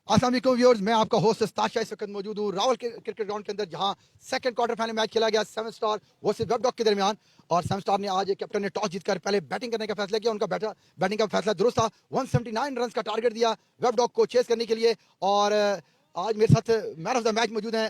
अस्सलाम वालेकुम व्यूअर्स, मैं आपका होस्ट ताशा इस वक्त मौजूद हूँ रावल क्रिकेट ग्राउंड के अंदर, जहां सेकंड क्वार्टर फाइनल मैच खेला गया seven star versus web dog के दरमियान। और सेवन स्टार ने आज कैप्टन ने टॉस जीतकर पहले बैटिंग करने का फैसला किया। उनका बैटिंग का फैसला दुरुस्त था। 179 रन का टारगेट दिया वेब डॉग को चेस करने के लिए। और आज मेरे साथ मैन ऑफ द मैच मौजूद हैं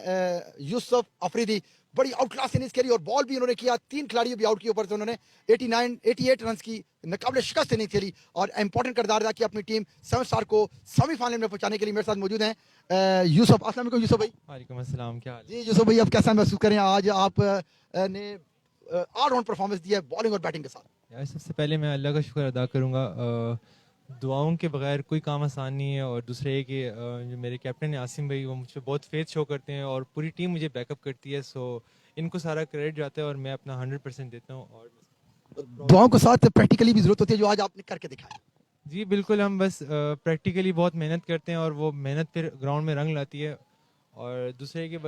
यूसुफ अफरीदी। बड़ी आउट क्लास इनिंग्स खेली और बॉल भी उन्होंने किया। 3 खिलाड़ियों भी आउट किए, ऊपर से उन्होंने 88 रन की नाकाबिले शिकस्त इनिंग्स खेली और इंपॉर्टेंट किरदार अदा किया अपनी टीम सेवन स्टार को सेमीफाइनल में पहुंचाने के लिए। मेरे साथ मौजूद हैं यूसुफ। अस्सलाम वालेकुम यूसुफ भाई। वालेकुम अस्सलाम, क्या हाल है? जी यूसुफ भाई, अब कैसा महसूस करें आज आप ने ऑल राउंड परफॉर्मेंस दिया है बॉलिंग और बैटिंग के साथ? यार, सबसे पहले मैं अल्लाह का शुक्र अदा करूँगा। दुआओं के बगैर कोई काम आसान नहीं है। और दूसरा ये कि जो मेरे कैप्टन है आसिम भाई, वो मुझ पर बहुत फेथ शो करते हैं और पूरी टीम मुझे बैकअप करती है। सो इनको सारा क्रेडिट जाता है और मैं अपना 100% देता हूँ। और दुआओं के साथ प्रैक्टिकली भी जरूरत होती है, जो आज आपने करके दिखाया। जी बिल्कुल, हम बस प्रैक्टिकली बहुत मेहनत करते हैं और वो मेहनत फिर ग्राउंड में रंग लाती है। और दूसरे कि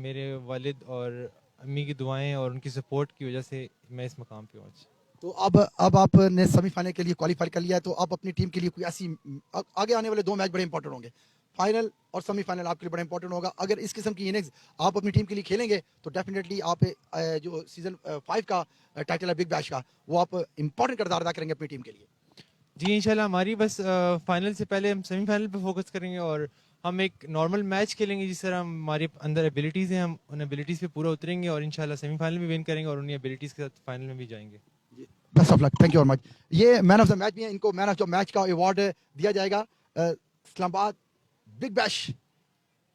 मेरे वालिद और अम्मी की दुआएं और उनकी सपोर्ट की वजह से मैं इस मकाम पे हूँ आज। तो अब आपने सेमीफाइनल के लिए क्वालिफाई कर लिया है, तो अब अपनी टीम के लिए कोई ऐसी आगे आने वाले 2 मैच बड़े इंपॉर्टेंट होंगे। फाइनल और सेमीफाइनल आपके लिए बड़ा इंपॉर्टेंट होगा। अगर इस किस्म की इनिंग्स आप अपनी टीम के लिए खेलेंगे तो डेफिनेटली आप जो सीजन 5 का टाइटल है बिग बैश का, वो आप इंपॉर्टेंट किरदार अदा करेंगे अपनी टीम के लिए। जी इंशाल्लाह, हमारी बस फाइनल से पहले हम सेमीफाइनल पे फोकस करेंगे और हम एक नॉर्मल मैच खेलेंगे जिस तरह हमारे अंदर एबिलिटीज़ हैं, हम उन एबिलिटीज़ पे पूरा उतरेंगे और इंशाल्लाह सेमीफाइनल में विन करेंगे और उन्हीं एबिलिटीज़ के साथ फाइनल में भी जाएंगे। Best of luck, thank you very much. ये मैन ऑफ द मैच भी है, इनको मैन ऑफ द मैच का अवार्ड दिया जाएगा। इस्लामाबाद बिग बैश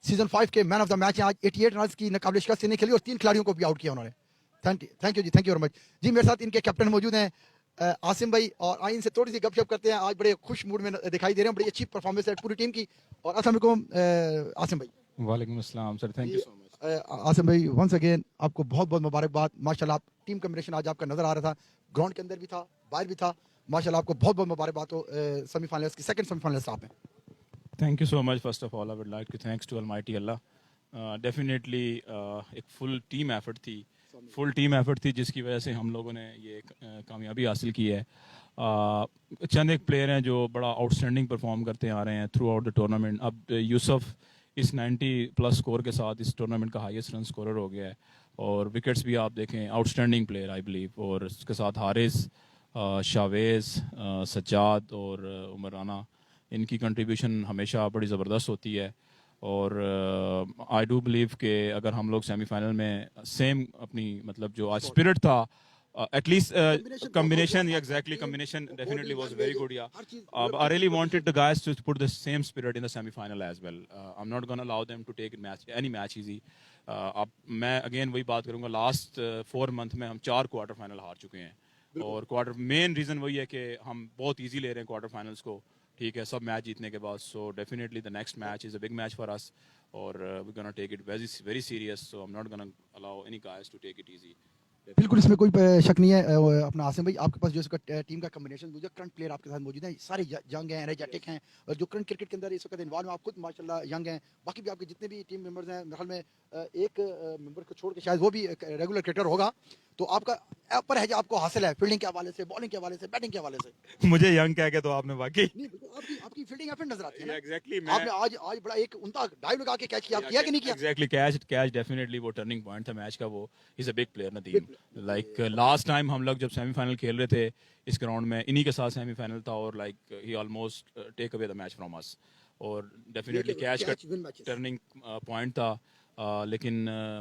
सीजन 5 के मैन ऑफ द मैच हैं। आज 88 रन की नाकाबिले शिकस्त नहीं खेली और 3 खिलाड़ियों को भी आउट किया उन्होंने। Thank you ji, thank you very much ji. मेरे साथ इनके कैप्टन मौजूद हैं आसिम भाई, और आइन से थोड़ी सी गपशप करते हैं। आज बड़े खुश मूड में दिखाई दे रहे हैं, बड़ी अच्छी परफॉर्मेंस है पूरी टीम की। और अस्सलाम वालेकुम आसिम भाई। वालेकुम अस्सलाम sir, thank you so much. Asim भाई, वंस अगेन आपको बहुत बहुत मुबारकबाद। माशाल्लाह, आप टीम कॉम्बिनेशन आज आपका नजर आ रहा था, ग्राउंड के अंदर भी था, बाहर भी था। माशाल्लाह, आपको बहुत बहुत मुबारकबाद हो सेमीफाइनल्स की सेकंड सेमीफाइनल्स आप हैं। Thank you so much. First of all I would like to thanks to almighty Allah. Definitely एक फुल टीम एफर्ट थी जिसकी वजह से हम लोगों ने ये कामयाबी हासिल की है। चंद एक प्लेयर हैं जो बड़ा आउटस्टैंडिंग परफॉर्म करते आ रहे हैं थ्रू आउट द टूर्नामेंट। अब यूसुफ इस 90 प्लस स्कोर के साथ इस टूर्नामेंट का हाईएस्ट रन स्कोरर हो गया है और विकेट्स भी आप देखें, आउटस्टैंडिंग प्लेयर आई बिलीव। और उसके साथ हारिस, शावेज़, सज्जाद और उमर राना, इनकी कंट्रीब्यूशन हमेशा बड़ी ज़बरदस्त होती है। और आई डू बिलीव कि अगर हम लोग सेमीफाइनल में सेम अपनी मतलब जो आज स्पिरिट था, at least combination, yeah, exactly, combination definitely was very good, yeah. I really wanted the guys to put the same spirit in the semi-final as well. I'm not going to allow them to take any match easy. अब मैं again वही बात करूंगा, last 4 month में हम 4 quarter final हार चुके हैं और मेन रीज़न वही है कि हम बहुत ईजी ले रहे हैं क्वार्टर फाइनल्स को, ठीक है, सब मैच जीतने के बाद। So definitely the next match is a big match for us और we gonna take it very serious. So I am not gonna allow any guys to take it easy. बिल्कुल, इसमें कोई शक नहीं है। अपना आसिम भाई, आपके पास जो इसका टीम का कॉम्बिनेशन, जो करंट प्लेयर आपके साथ मौजूद हैं, सारे यंग हैं, एनर्जेटिक हैं और जो करंट क्रिकेट के अंदर इस वक्त इन्वॉल्व हैं। आप खुद माशाल्लाह यंग हैं, बाकी भी आपके जितने भी टीम मेंबर्स हैं, मेरे ख्याल में एक मेंबर को छोड़ के शायद वो भी रेगुलर क्रिकेटर होगा। तो आपका अपर है जो आपको हासिल है फील्डिंग के हवाले से, बॉलिंग के हवाले से, बैटिंग के हवाले से। मुझे यंग कह के तो आपने वाकई नहीं, बिल्कुल आपकी फील्डिंग एफर्ट नजर आती है ना। एग्जैक्टली आपने आज बड़ा एक उनका डाइव लगा के कैच किया, आप किया कि नहीं किया? एग्जैक्टली कैच डेफिनेटली वो टर्निंग पॉइंट था मैच का। वो is a big player Nadeem. Like last time हम लोग जब सेमीफाइनल खेल रहे थे इस ग्राउंड में, इन्हीं के साथ सेमीफाइनल था और लाइक ही almost take away the match from us. और डेफिनेटली कैच का टर्निंग पॉइंट था। लेकिन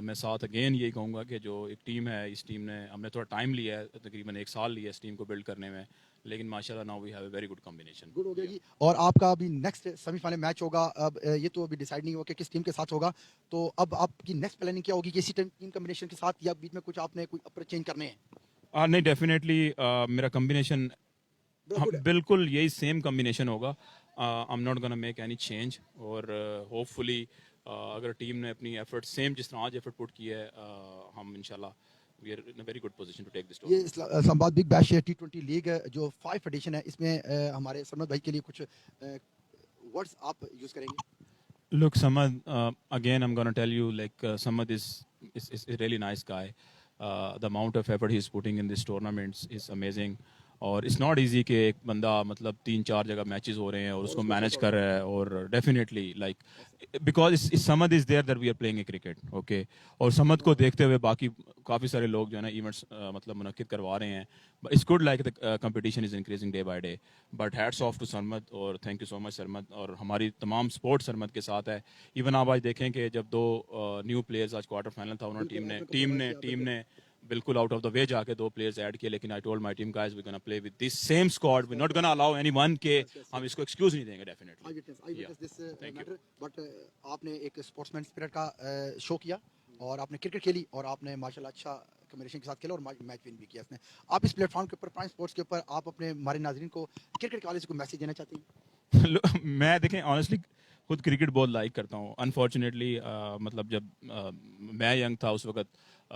मैं साथ अगेन यही कहूँगा कि जो एक टीम है, इस टीम ने, हमने थोड़ा टाइम लिया है, तकरीबन 1 साल लिया इस टीम को बिल्ड करने में, लेकिन माशाल्लाह now we have a very good combination. Good हो गया जी। और आपका अभी नेक्स्ट सेमीफाइनल मैच होगा। अब ये तो अभी डिसाइड नहीं हुआ कि किस टीम के साथ होगा, तो अब आपकी नेक्स्ट प्लानिंग क्या होगी कि इसी टीम कॉम्बिनेशन के साथ या बीच में कुछ आपने कोई अप्रोच चेंज करने हैं? नहीं, डेफिनेटली मेरा कॉम्बिनेशन बिल्कुल यही सेम कॉम्बिनेशन होगा। आई am not gonna make any change और होपफुली अगर टीम ने अपनी एफर्ट सेम जिस तरह आज एफर्ट पुट की है, हम इंशाल्लाह we are in a very good position to take this ये tournament. Islamabad big bash T20 league जो 5 एडिशन है, इसमें हमारे सरमद भाई के लिए कुछ वर्ड्स आप यूज करेंगे? Look, Samad, again, I'm going to tell you, like, Samad is a really nice guy. The amount of effort he's putting in these tournaments is amazing. और इट्स नॉट इजी कि एक बंदा मतलब 3-4 जगह matches हो रहे हैं और उसको मैनेज कर रहा है, और डेफिनेटली लाइक बिकॉज इस Samad is there that we are playing a cricket, okay. और समद को देखते हुए बाकी काफ़ी सारे लोग जो है ना इवेंट्स मतलब मुनक्किद करवा रहे हैं। It's good like the competition is increasing day by day, but hats off to Sarmad, और thank you so much Sarmad, और हमारी तमाम सपोर्ट सरमद के साथ है। इवन आप आज देखें कि जब दो न्यू प्लेयर्स आज क्वार्टर फाइनल था, उन्होंने टीम ने बिल्कुल आउट ऑफ द वे जाके 2 प्लेयर्स ऐड किए, लेकिन I told my team guys we gonna play with this same squad, we not gonna allow anyone के हम इसको एक्सक्यूज नहीं देंगे definitely. I witness this matter, but आपने एक स्पोर्ट्समैन स्पिरिट का शो किया और आपने क्रिकेट खेली और आपने माशाल्लाह अच्छा कॉम्बिनेशन के साथ खेला और मैच विन भी किया इसने। आप इस प्लेटफॉर्म के ऊपर प्राइम स्पोर्ट्स के ऊपर आप अपने हमारे नाजरीन को क्रिकेट के हवाले से कोई मैसेज देना चाहते हैं? मैं देखें ऑनेस्टली खुद क्रिकेट बहुत लाइक करता हूँ। अनफॉर्चुनेटली मतलब जब मैं यंग था उस वक्त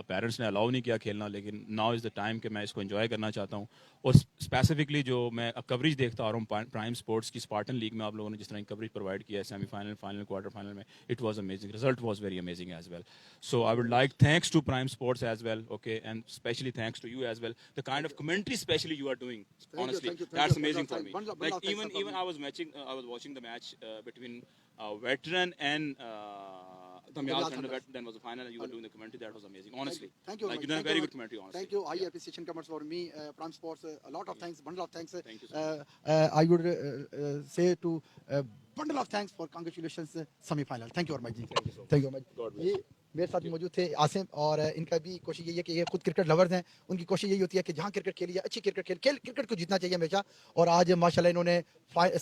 पेरेंट्स ने अलाउ नहीं किया खेलना, लेकिन नाउ इज़ द टाइम कि मैं इसको एंजॉय करना चाहता हूँ। और स्पेसिफिकली जो मैं कवरेज देखता आ रहा हूँ प्राइम स्पोर्ट्स की, स्पार्टन लीग में आप लोगों ने जिस तरह की कवरेज प्रोवाइड किया है, सेमीफाइनल, फाइनल, क्वार्टर फाइनल में, it was amazing, result was very amazing as well. So I would like thanks to prime sports as well, okay, and specially thanks to you as well, the kind of commentary specially you are doing, honestly thank you, that's thank you. amazing for me. Bundle Like of thanks even for even me. I was watching the match between veteran and Dhamyal Thunder, then was the final, and you were doing the commentary. That was amazing, honestly. Thank you. Like you done a very good commentary, honestly. Thank you. High Yeah. appreciation comes for me, Prime Sports. A lot of thanks, bundle of thanks. Thank you so much. I would say to bundle of thanks for congratulations semi-final. Thank you very much. Thank you very much. God bless. ये मेरे साथ मौजूद थे आसिम, और इनका भी कोशिश यही है कि ये खुद क्रिकेट लवर्स हैं। उनकी कोशिश यही होती है कि जहाँ क्रिकेट खेली है अच्छी क्रिकेट क्रिकेट को जीतना चाहिए हमेशा। और आज माशाल्लाह इन्होंने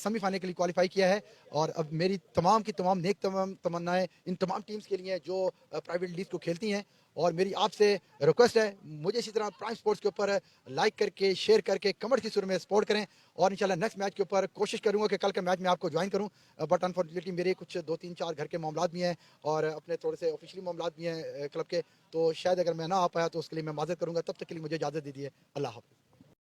सेमीफाइनल के लिए क्वालिफाई किया है, और अब मेरी तमाम की तमाम नेक तमन्नाएं इन तमाम टीम्स के लिए हैं जो प्राइवेट लीग को खेलती हैं। और मेरी आपसे रिक्वेस्ट है, मुझे इसी तरह प्राइम स्पोर्ट्स के ऊपर लाइक करके, शेयर करके, कमेंट की सूरत में सपोर्ट करें, और इंशाल्लाह नेक्स्ट मैच के ऊपर कोशिश करूंगा कि कल के मैच में आपको ज्वाइन करूं। बट अनफॉर्चुनेटली मेरे कुछ 2-3-4 घर के मामलात भी हैं और अपने थोड़े से ऑफिशियली मामलात भी हैं क्लब के, तो शायद अगर मैं ना आ पाया तो उसके लिए मैं माजरत करूंगा। तब तक के लिए मुझे इजाज़त दीजिए। अल्लाह हाफ़िज़।